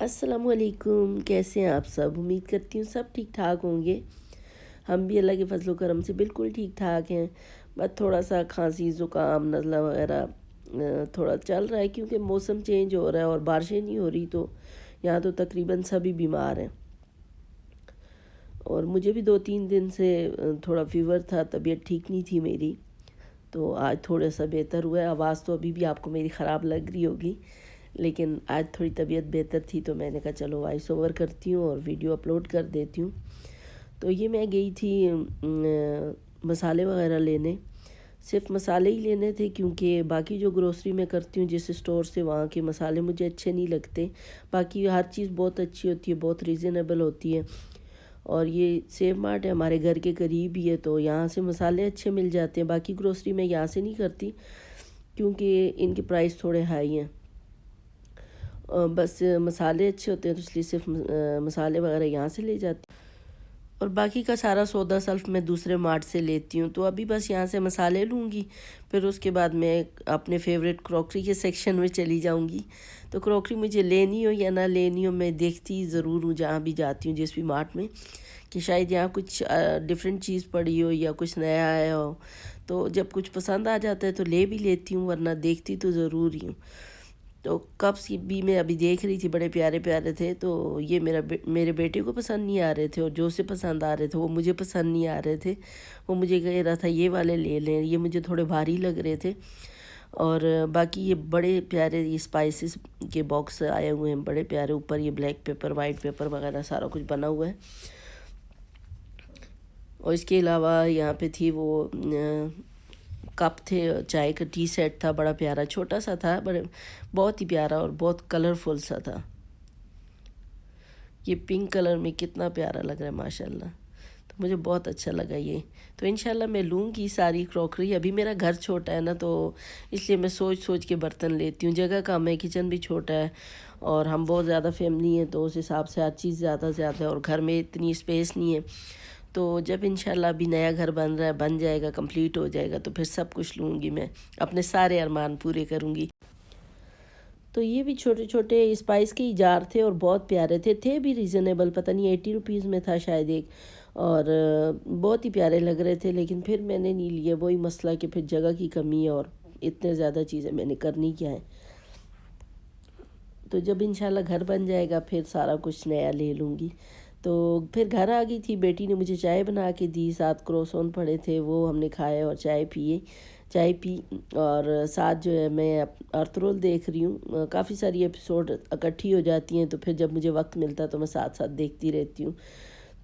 السلام علیکم، کیسے ہیں آپ سب؟ امید کرتی ہوں سب ٹھیک ٹھاک ہوں گے۔ ہم بھی اللہ کے فضل و کرم سے بالکل ٹھیک ٹھاک ہیں۔ بس تھوڑا سا کھانسی زکام نزلہ وغیرہ تھوڑا چل رہا ہے، کیونکہ موسم چینج ہو رہا ہے اور بارشیں نہیں ہو رہی، تو یہاں تو تقریباً سبھی بیمار ہیں۔ اور مجھے بھی 2-3 دن سے تھوڑا فیور تھا، طبیعت ٹھیک نہیں تھی میری، تو آج تھوڑا سا بہتر ہوا ہے۔ آواز تو ابھی بھی آپ کو میری خراب لگ رہی ہوگی، لیکن آج تھوڑی طبیعت بہتر تھی، تو میں نے کہا چلو وائس اوور کرتی ہوں اور ویڈیو اپلوڈ کر دیتی ہوں۔ تو یہ میں گئی تھی مسالے وغیرہ لینے، صرف مسالے ہی لینے تھے، کیونکہ باقی جو گروسری میں کرتی ہوں جس اسٹور سے، وہاں کے مسالے مجھے اچھے نہیں لگتے۔ باقی ہر چیز بہت اچھی ہوتی ہے، بہت ریزنیبل ہوتی ہے، اور یہ سیو مارٹ ہے ہمارے گھر کے قریب ہی ہے، تو یہاں سے مسالے اچھے مل جاتے ہیں۔ باقی گروسری میں یہاں سے نہیں کرتی، کیونکہ ان کے پرائس تھوڑے ہائی ہیں۔ بس مسالے اچھے ہوتے ہیں، تو اس لیے صرف مسالے وغیرہ یہاں سے لے جاتی ہوں، اور باقی کا سارا سودا سلف میں دوسرے مارٹ سے لیتی ہوں۔ تو ابھی بس یہاں سے مسالے لوں گی، پھر اس کے بعد میں اپنے فیوریٹ کروکری کے سیکشن میں چلی جاؤں گی۔ تو کروکری مجھے لینی ہو یا نہ لینی ہو، میں دیکھتی ضرور ہوں جہاں بھی جاتی ہوں، جس بھی مارٹ میں، کہ شاید یہاں کچھ ڈیفرنٹ چیز پڑی ہو یا کچھ نیا آیا ہو۔ تو جب کچھ پسند آ جاتا ہے تو لے بھی لیتی ہوں، ورنہ دیکھتی تو ضرور ہی ہوں۔ تو کپس بھی میں ابھی دیکھ رہی تھی، بڑے پیارے پیارے تھے، تو یہ میرے بیٹے کو پسند نہیں آ رہے تھے، اور جو سے پسند آ رہے تھے وہ مجھے پسند نہیں آ رہے تھے۔ وہ مجھے کہہ رہا تھا یہ والے لے لیں، یہ مجھے تھوڑے بھاری لگ رہے تھے۔ اور باقی یہ بڑے پیارے یہ اسپائسز کے باکس آئے ہوئے ہیں، بڑے پیارے، اوپر یہ بلیک پیپر وائٹ پیپر وغیرہ سارا کچھ بنا ہوا ہے۔ اور اس کے علاوہ یہاں پہ تھی وہ کپ تھے، چائے کا ٹی سیٹ تھا، بڑا پیارا، چھوٹا سا تھا، بہت ہی پیارا اور بہت کلرفل سا تھا۔ یہ پنک کلر میں کتنا پیارا لگ رہا ہے ماشاءاللہ، تو مجھے بہت اچھا لگا یہ۔ تو انشاءاللہ میں لوں گی ساری کروکری۔ ابھی میرا گھر چھوٹا ہے نا، تو اس لیے میں سوچ سوچ کے برتن لیتی ہوں، جگہ کم ہے، کچن بھی چھوٹا ہے، اور ہم بہت زیادہ فیملی ہیں، تو اس حساب سے ہر چیز زیادہ ہے، اور گھر میں اتنی اسپیس نہیں ہے۔ تو جب انشاءاللہ ابھی نیا گھر بن رہا ہے، بن جائے گا، کمپلیٹ ہو جائے گا، تو پھر سب کچھ لوں گی، میں اپنے سارے ارمان پورے کروں گی۔ تو یہ بھی چھوٹے چھوٹے اسپائس کے جار تھے، اور بہت پیارے تھے بھی ریزنیبل، پتہ نہیں 80 روپیز میں تھا شاید ایک، اور بہت ہی پیارے لگ رہے تھے، لیکن پھر میں نے نہیں لیا، وہی مسئلہ کہ پھر جگہ کی کمی ہے، اور اتنے زیادہ چیزیں میں نے کرنی کیا ہے۔ تو جب انشاءاللہ گھر بن جائے گا پھر سارا کچھ نیا لے لوں گی۔ تو پھر گھر آ گئی تھی، بیٹی نے مجھے چائے بنا کے دی، 7 کروسون پڑے تھے، وہ ہم نے کھائے اور چائے پی، اور ساتھ جو ہے میں ارطغرل رول دیکھ رہی ہوں۔ کافی ساری ایپیسوڈ اکٹھی ہو جاتی ہیں، تو پھر جب مجھے وقت ملتا ہے تو میں ساتھ ساتھ دیکھتی رہتی ہوں۔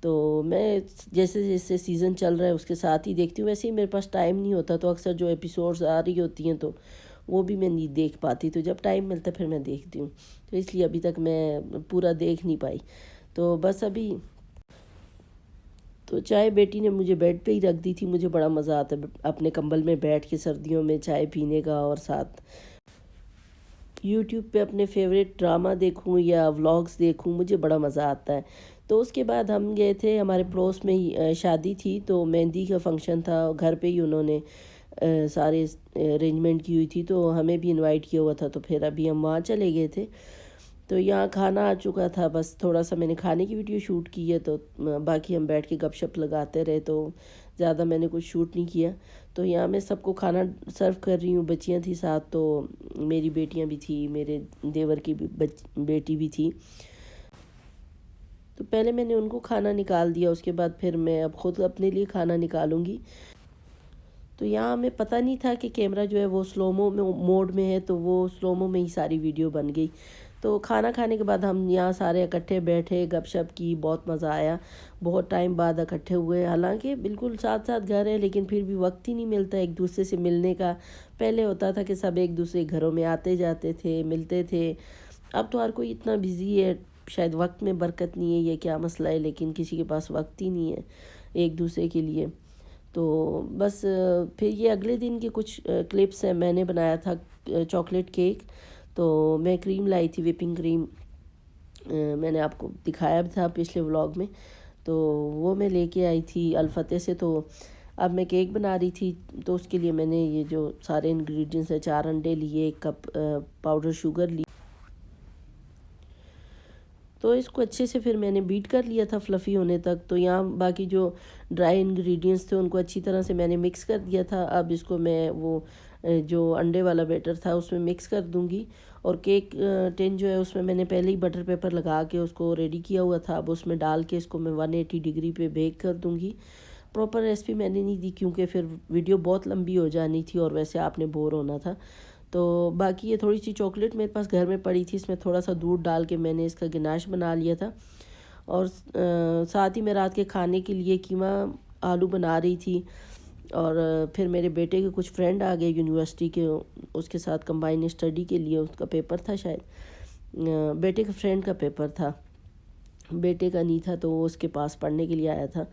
تو میں جیسے جیسے سیزن چل رہا ہے اس کے ساتھ ہی دیکھتی ہوں۔ ویسے ہی میرے پاس ٹائم نہیں ہوتا، تو اکثر جو ایپیسوڈز آ رہی ہوتی ہیں تو وہ بھی میں نہیں دیکھ پاتی، تو جب ٹائم ملتا ہے پھر میں دیکھتی ہوں، تو اس لیے ابھی تک میں پورا دیکھ نہیں پائی۔ تو بس ابھی تو چائے بیٹی نے مجھے بیڈ پہ ہی رکھ دی تھی، مجھے بڑا مزہ آتا ہے اپنے کمبل میں بیٹھ کے سردیوں میں چائے پینے کا، اور ساتھ یوٹیوب پہ اپنے فیوریٹ ڈرامہ دیکھوں یا ولاگز دیکھوں، مجھے بڑا مزہ آتا ہے۔ تو اس کے بعد ہم گئے تھے، ہمارے پڑوس میں ہی شادی تھی، تو مہندی کا فنکشن تھا، گھر پہ ہی انہوں نے سارے ارینجمنٹ کی ہوئی تھی، تو ہمیں بھی انوائٹ کیا ہوا تھا، تو پھر ابھی ہم وہاں چلے گئے تھے۔ تو یہاں کھانا آ چکا تھا، بس تھوڑا سا میں نے کھانے کی ویڈیو شوٹ کی ہے، تو باقی ہم بیٹھ کے گپ شپ لگاتے رہے، تو زیادہ میں نے کچھ شوٹ نہیں کیا۔ تو یہاں میں سب کو کھانا سرو کر رہی ہوں، بچیاں تھیں ساتھ، تو میری بیٹیاں بھی تھیں، میرے دیور کی بیٹی بھی تھی، تو پہلے میں نے ان کو کھانا نکال دیا، اس کے بعد پھر میں اب خود اپنے لیے کھانا نکالوں گی۔ تو یہاں ہمیں پتہ نہیں تھا کہ کیمرہ جو ہے وہ سلومو موڈ میں ہے، تو وہ سلومو میں ہی ساری ویڈیو بن گئی۔ تو کھانا کھانے کے بعد ہم یہاں سارے اکٹھے بیٹھے، گپ شپ کی، بہت مزہ آیا، بہت ٹائم بعد اکٹھے ہوئے، حالانکہ بالکل ساتھ ساتھ گھر ہے، لیکن پھر بھی وقت ہی نہیں ملتا ایک دوسرے سے ملنے کا۔ پہلے ہوتا تھا کہ سب ایک دوسرے گھروں میں آتے جاتے تھے، ملتے تھے، اب تو ہر کوئی اتنا بزی ہے، شاید وقت میں برکت نہیں ہے، یہ کیا مسئلہ ہے، لیکن کسی کے پاس وقت ہی نہیں ہے ایک دوسرے کے لیے۔ تو بس پھر یہ اگلے دن کے کچھ کلپس ہیں، میں نے بنایا تھا چاکلیٹ کیک، تو میں کریم لائی تھی، وپنگ کریم، میں نے آپ کو دکھایا بھی تھا پچھلے ولاگ میں، تو وہ میں لے کے آئی تھی الفتح سے۔ تو اب میں کیک بنا رہی تھی، تو اس کے لیے میں نے یہ جو سارے انگریڈینٹس ہیں، 4 انڈے لیے، 1 کپ پاؤڈر شوگر لی، تو اس کو اچھے سے پھر میں نے بیٹ کر لیا تھا فلفی ہونے تک. تو یہاں باقی جو ڈرائی انگریڈینٹس تھے ان کو اچھی طرح سے میں نے مکس کر دیا تھا. اب اس کو میں وہ جو انڈے والا بیٹر تھا اس میں مکس کر دوں گی. اور کیک ٹین جو ہے اس میں میں نے پہلے ہی بٹر پیپر لگا کے اس کو ریڈی کیا ہوا تھا. اب اس میں ڈال کے اس کو میں 180 ڈگری پہ بیک کر دوں گی. پراپر ریسپی میں نے نہیں دی کیونکہ پھر ویڈیو بہت لمبی ہو جانی تھی اور ویسے آپ نے بور ہونا تھا. تو باقی یہ تھوڑی سی چاکلیٹ میرے پاس گھر میں پڑی تھی, اس میں تھوڑا سا دودھ ڈال کے میں نے اس کا گناش بنا لیا تھا. اور ساتھ ہی میں رات کے کھانے کے لیے قیمہ آلو بنا رہی تھی. اور پھر میرے بیٹے کے کچھ فرینڈ آ گئے یونیورسٹی کے, اس کے ساتھ کمبائن اسٹڈی کے لیے. اس کا پیپر تھا شاید, بیٹے کے فرینڈ کا پیپر تھا, بیٹے کا نہیں تھا, تو وہ اس کے پاس پڑھنے کے لیے آیا تھا.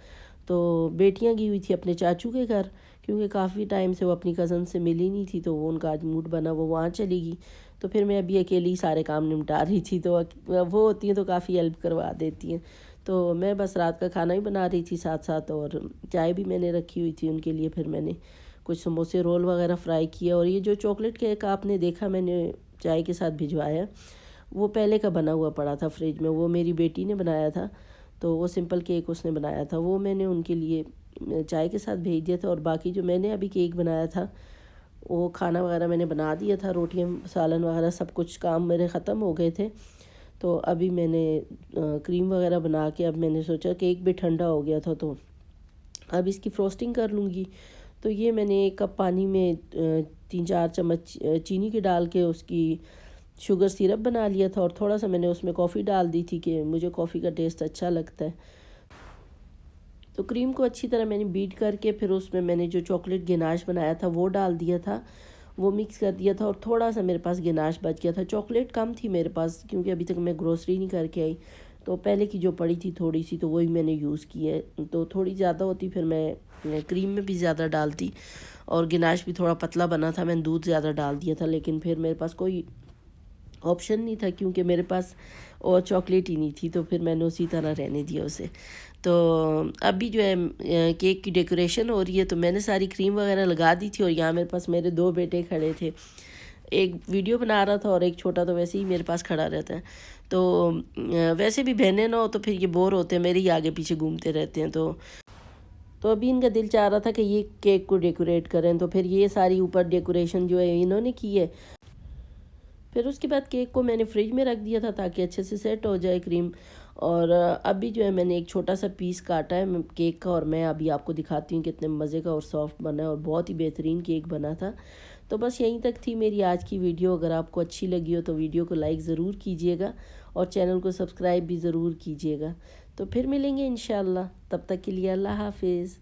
تو بیٹیاں گئی ہوئی تھی اپنے چاچو کے گھر کیونکہ کافی ٹائم سے وہ اپنی کزن سے ملی نہیں تھی, تو وہ ان کا آج موڈ بنا وہ وہاں چلی گئی. تو پھر میں ابھی اکیلی سارے کام نمٹا رہی تھی. تو وہ ہوتی ہیں تو کافی ہیلپ کروا دیتی ہیں. تو میں بس رات کا کھانا ہی بنا رہی تھی ساتھ ساتھ, اور چائے بھی میں نے رکھی ہوئی تھی ان کے لیے. پھر میں نے کچھ سموسے رول وغیرہ فرائی کیا. اور یہ جو چاکلیٹ کیک آپ نے دیکھا میں نے چائے کے ساتھ بھجوایا, وہ پہلے کا بنا ہوا پڑا تھا فریج میں, وہ میری بیٹی نے بنایا تھا. تو وہ سمپل کیک اس نے بنایا تھا, وہ میں نے ان کے لیے چائے کے ساتھ بھیج دیا تھا. اور باقی جو میں نے ابھی کیک بنایا تھا وہ کھانا وغیرہ میں نے بنا دیا تھا, روٹیاں سالن وغیرہ سب کچھ کام میرے ختم ہو گئے تھے. تو ابھی میں نے کریم وغیرہ بنا کے اب میں نے سوچا کیک بھی ٹھنڈا ہو گیا تھا, تو اب اس کی فروسٹنگ کر لوں گی. تو یہ میں نے 1 کپ پانی میں 3-4 چمچ چینی کے ڈال کے اس کی شوگر سیرپ بنا لیا تھا. اور تھوڑا سا میں نے اس میں کافی ڈال دی تھی کہ مجھے کافی کا ٹیسٹ اچھا لگتا ہے. تو کریم کو اچھی طرح میں نے بیٹ کر کے پھر اس میں نے جو چاکلیٹ گناش بنایا تھا وہ ڈال دیا تھا, وہ مکس کر دیا تھا. اور تھوڑا سا میرے پاس گناش بچ گیا تھا, چاکلیٹ کم تھی میرے پاس کیونکہ ابھی تک میں گروسری نہیں کر کے آئی. تو پہلے کی جو پڑی تھی تھوڑی سی تو وہی میں نے یوز کی ہے. تو تھوڑی زیادہ ہوتی پھر میں کریم میں بھی زیادہ ڈالتی, اور گناش بھی تھوڑا پتلا بنا تھا, میں نے دودھ زیادہ ڈال دیا تھا. لیکن پھر میرے پاس کوئی آپشن نہیں تھا کیونکہ میرے پاس اور چاکلیٹ ہی نہیں تھی, تو پھر میں نے اسی طرح رہنے دیا اسے. تو ابھی جو ہے کیک کی ڈیکوریشن ہو رہی ہے, تو میں نے ساری کریم وغیرہ لگا دی تھی. اور یہاں میرے پاس میرے 2 بیٹے کھڑے تھے, ایک ویڈیو بنا رہا تھا اور ایک چھوٹا تو ویسے ہی میرے پاس کھڑا رہتا ہے. تو ویسے بھی بہنیں نہ ہو تو پھر یہ بور ہوتے ہیں, میرے ہی آگے پیچھے گھومتے رہتے ہیں. تو ابھی ان کا دل چاہ رہا تھا کہ یہ کیک کو ڈیکوریٹ کریں, تو پھر یہ ساری اوپر ڈیکوریشن جو ہے انہوں نے کی ہے. پھر اس کے بعد کیک کو میں نے فریج میں رکھ دیا تھا تاکہ اچھے سے سیٹ ہو جائے کریم. اور ابھی جو ہے میں نے ایک چھوٹا سا پیس کاٹا ہے کیک کا, اور میں ابھی آپ کو دکھاتی ہوں کتنے مزے کا اور سافٹ بنا ہے, اور بہت ہی بہترین کیک بنا تھا. تو بس یہیں تک تھی میری آج کی ویڈیو. اگر آپ کو اچھی لگی ہو تو ویڈیو کو لائک ضرور کیجیے گا, اور چینل کو سبسکرائب بھی ضرور کیجیے گا. تو پھر ملیں گے انشاءاللہ, تب تک کے لیے اللہ حافظ.